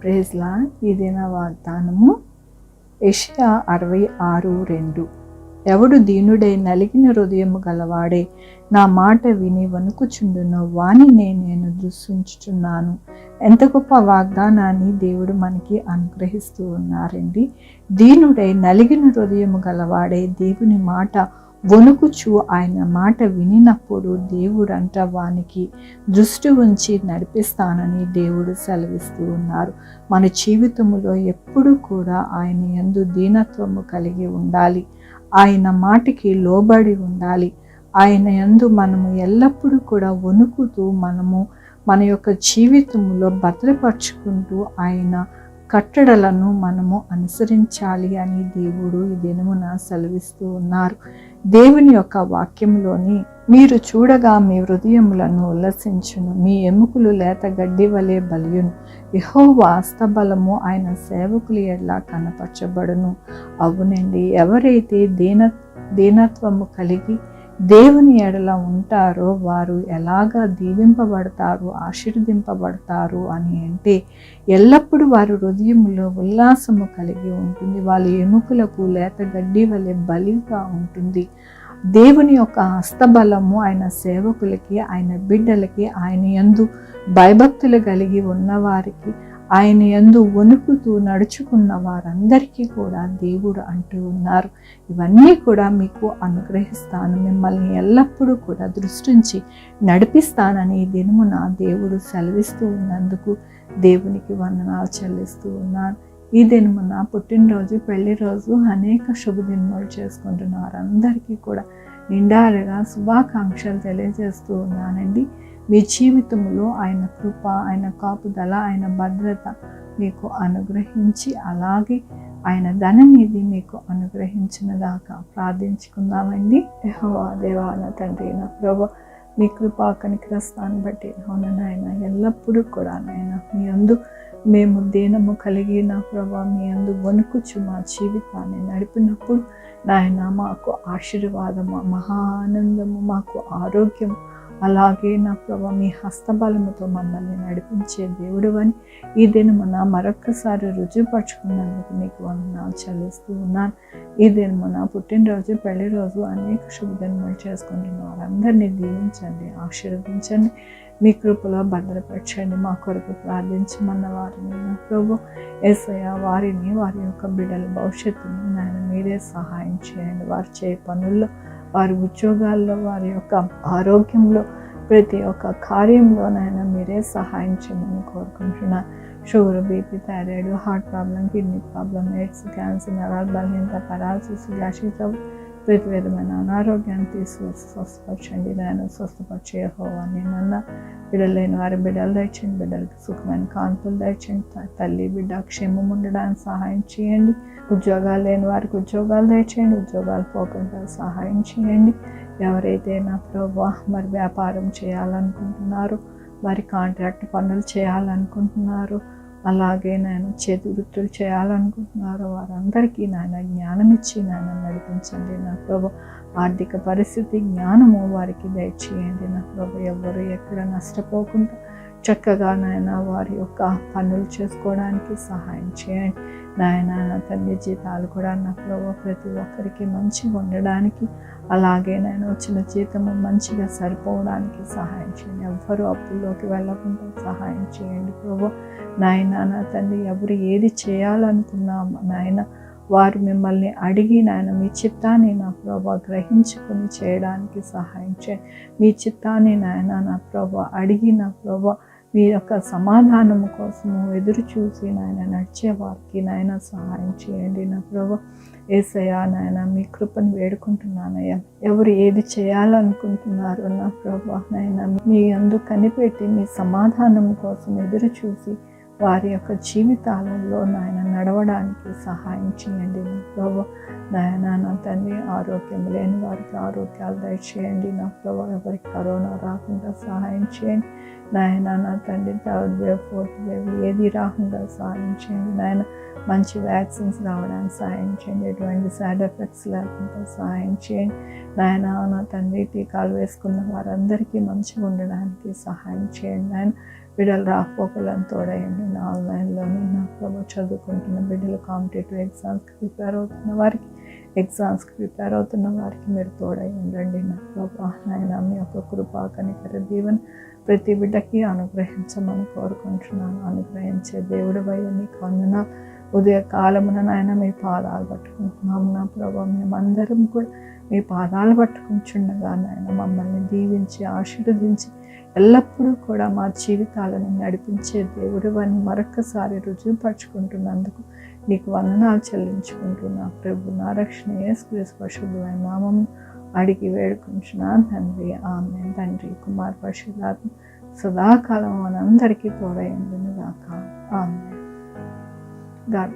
ప్రేజ్లా ఈ దిన వాగ్దానము యెషయా 66:2. ఎవడు దీనుడై నలిగిన హృదయము గలవాడే నా మాట విని వణుకుచుండునో వానినే నేను దృష్టించుచున్నాను. ఎంత గొప్ప వాగ్దానాన్ని దేవుడు మనకి అనుగ్రహిస్తూ ఉన్నారండి. దీనుడై నలిగిన హృదయము గలవాడే దేవుని మాట వణుకుచు ఆయన మాట వినినప్పుడు దేవుడంట వానికి దృష్టి ఉంచి నడిపిస్తానని దేవుడు సెలవిస్తూ ఉన్నారు. మన జీవితంలో ఎప్పుడు కూడా ఆయన యందు దీనత్వము కలిగి ఉండాలి. ఆయన మాటకి లోబడి ఉండాలి. ఆయన యందు మనము ఎల్లప్పుడూ కూడా వణుకుతూ మన యొక్క జీవితంలో భద్రపరుచుకుంటూ ఆయన కట్టడలను మనము అనుసరించాలి అని దేవుడు ఈ దినమున సెలవిస్తూ ఉన్నారు. దేవుని యొక్క వాక్యంలోని మీరు చూడగా మీ హృదయములను ఉల్లసించును, మీ ఎముకలు లేత గడ్డి వలె బలియును, యెహోవా హస్తబలము ఆయన సేవకుల ఎడల కనపరచబడును. అవునండి, ఎవరైతే దీనత్వము కలిగి దేవుని ఎడల ఉంటారో వారు ఎలాగా దీవింపబడతారు, ఆశీర్వదింపబడతారు అని అంటే ఎల్లప్పుడూ వారి హృదయంలో ఉల్లాసము కలిగి ఉంటుంది. వాళ్ళ ఎముకలకు లేత గడ్డి వలె బలిగా ఉంటుంది. దేవుని యొక్క హస్తబలము ఆయన సేవకులకి, ఆయన బిడ్డలకి, ఆయన యందు భయభక్తులు కలిగి ఉన్నవారికి, ఆయన యందు వణుకుతూ నడుచుకున్న వారందరికీ కూడా దేవుడు అంటూ ఉన్నారు, ఇవన్నీ కూడా మీకు అనుగ్రహిస్తాను, మిమ్మల్ని ఎల్లప్పుడూ కూడా దృష్టించి నడిపిస్తానని ఈ దినమున దేవుడు సెలవిస్తూ ఉన్నందుకు దేవునికి వందనాలు చెల్లిస్తూ ఉన్నాను. ఈ దినమున పుట్టినరోజు, పెళ్లి రోజు, అనేక శుభదినములు చేసుకుంటున్న వారందరికీ కూడా నిండారుగా శుభాకాంక్షలు తెలియజేస్తూ ఉన్నానండి. మీ జీవితంలో ఆయన కృప, ఆయన కాపుదల, ఆయన భద్రత మీకు అనుగ్రహించి, అలాగే ఆయన ధననిధి మీకు అనుగ్రహించిన దాకా ప్రార్థించుకుందామండి. యెహోవా దేవా నా తండ్రి, నా ప్రభువా, మీ కృపా కనికరస్తాన్ని బట్టి నాయన ఎల్లప్పుడూ కూడా నాయన మీ యందు మేము దీనము కలిగి నా ప్రభా మీ యందు వణుకుచు మా జీవితాన్ని నడిపినప్పుడు నాయన మాకు ఆశీర్వాదము, మహా ఆనందము, మాకు ఆరోగ్యం, అలాగే నా ప్రభా మీ హస్తబలముతో మమ్మల్ని నడిపించే దేవుడు అని ఈ దినమున మరొక్కసారి రుజువుపరుచుకున్నందుకు మీకు వందనాలు చెల్లిస్తూ ఉన్నాను. ఈ దినమున పుట్టినరోజు, పెళ్లి రోజు, అనేక శుభదినములు చేసుకుంటున్న వారందరినీ దీవించండి, ఆశీర్వదించండి, మీ కృపలో భద్రపరచండి. మా కొరకు ప్రార్థించమన్న వారిని నా ప్రభు యేసయ్య వారిని, వారి యొక్క బిడ్డల భవిష్యత్తుని నాయన మీరే సహాయం చేయండి. వారు చేయ పనుల్లో, వారి ఉద్యోగాల్లో, వారి యొక్క ఆరోగ్యంలో, ప్రతి ఒక్క కార్యంలో నాయన మీరే సహాయం చేయమని కోరుకుంటున్నాను. Sugar, BP, thyroid, heart problem, kidney problem, AIDS, cancer, నరాల బలహీనత, పారాలసిస్, గ్యాస్ట్రిక్, ప్రతి విధమైన అనారోగ్యాన్ని తీసుకొచ్చి స్వస్థపరచండి. నాయన స్వస్థపరిచే యెహోవా నేనన్నా బిడ్డలు లేని వారి బిడ్డలు దయచేయండి, బిడ్డలకి సుఖమైన కాన్పులు దయచేయండి, తల్లి బిడ్డ క్షేమం ఉండడానికి సహాయం చేయండి. ఉద్యోగాలు లేని వారికి ఉద్యోగాలు దయచేయండి, ఉద్యోగాలు పోకుండా సహాయం చేయండి. ఎవరైతే నా ప్రభువా మరి వ్యాపారం చేయాలనుకుంటున్నారో, వారి కాంట్రాక్ట్ పనులు చేయాలనుకుంటున్నారు, అలాగే నేను చేతి వృత్తులు చేయాలనుకుంటున్నారో వారందరికీ నాయన జ్ఞానం ఇచ్చి నాయన నడిపించండి. నా ప్రభు ఆర్థిక పరిస్థితి జ్ఞానము వారికి దయచేయండి. నా ప్రభు ఎవరు ఎక్కడ నష్టపోకుండా చక్కగా నాయన వారి యొక్క పనులు చేసుకోవడానికి సహాయం చేయండి. నాయన నా తండ్రి జీతాలు కూడా నా ప్రభు ప్రతి ఒక్కరికి మంచిగా ఉండడానికి, అలాగే నేను వచ్చిన జీతము మంచిగా సరిపోవడానికి సహాయం చేయండి. ఎవ్వరూ అప్పుల్లోకి వెళ్ళకుండా సహాయం చేయండి ప్రభు. నాయన నా తండ్రి ఎవరు ఏది చేయాలనుకున్నా నాయన వారు మిమ్మల్ని అడిగి నాయన మీ చిత్తాన్ని నా ప్రభు గ్రహించుకొని చేయడానికి సహాయం చేయండి. మీ చిత్తాన్ని నాయన నా ప్రభు అడిగి నా ప్రభు మీ యొక్క సమాధానము కోసము ఎదురు చూసి నాయన నడిచే వారికి నాయన సహాయం చేయండి. నా ప్రభు యేసయ్య నాయన మీ కృపను వేడుకుంటున్నానయ్యా. ఎవరు ఏది చేయాలనుకుంటున్నారో నా ప్రభు నాయన మీ యందు కనిపెట్టి మీ సమాధానం కోసం ఎదురు చూసి వారి యొక్క జీవితాలలో నాయన నడవడానికి సహాయం చేయండి. నా ప్రభు నాయన నా తండ్రి ఆరోగ్యం లేని వారికి ఆరోగ్యాలు దయచేయండి. నా ప్రభు ఎవరికి కరోనా రాకుండా సహాయం చేయండి. నాయన నా తండ్రి థర్డ్ వేవ్, ఫోర్త్ వేవ్ ఏది రాకుండా సహాయం చేయండి. నాయన మంచి వ్యాక్సిన్స్ రావడానికి సహాయం చేయండి. ఎటువంటి సైడ్ ఎఫెక్ట్స్ లేకుండా సహాయం చేయండి. నాయన నా తండ్రి టీకాలు వేసుకున్న వారందరికీ మంచిగా ఉండడానికి సహాయం చేయండి. నాయన బిడ్డలు రాకపోకలను తోడయండి. ఆన్లైన్లోని నా ప్రభు చదువుకుంటున్న బిడ్డలు, కాంపిటేటివ్ ఎగ్జామ్స్కి ప్రిపేర్ అవుతున్న వారికి మీరు తోడయండి. నా ప్రభు నాయన మీ యొక్క కృపా కనికర దీవెన ప్రతి బిడ్డకి అనుగ్రహించమని కోరుకుంటున్నాను. అనుగ్రహించే దేవుడు వయ్య నీకు వందనాలు. ఉదయ కాలమున నాయన మీ పాదాలు పట్టుకుంటున్నాము నా ప్రభు. మేమందరం కూడా మీ పాదాలు పట్టుకుంటుండగా నాయన మమ్మల్ని దీవించి ఆశీర్వదించి ఎల్లప్పుడూ కూడా మా జీవితాలను నడిపించే దేవుడు అని మరొకసారి రుజువుపరుచుకుంటున్నందుకు నీకు వందనాలు చెల్లించుకుంటున్నా ప్రభు. నా రక్షణ యేసుక్రీస్తు పరిశుద్ధమైన నామం అడిగి వేడుకుంటున్నాను తండ్రి. ఆమేన్. తండ్రి, కుమార్, పరిశుద్ధాత్మ సదాకాలం మనందరికీ తోడైండును గాక. ఆమేన్. గాడ్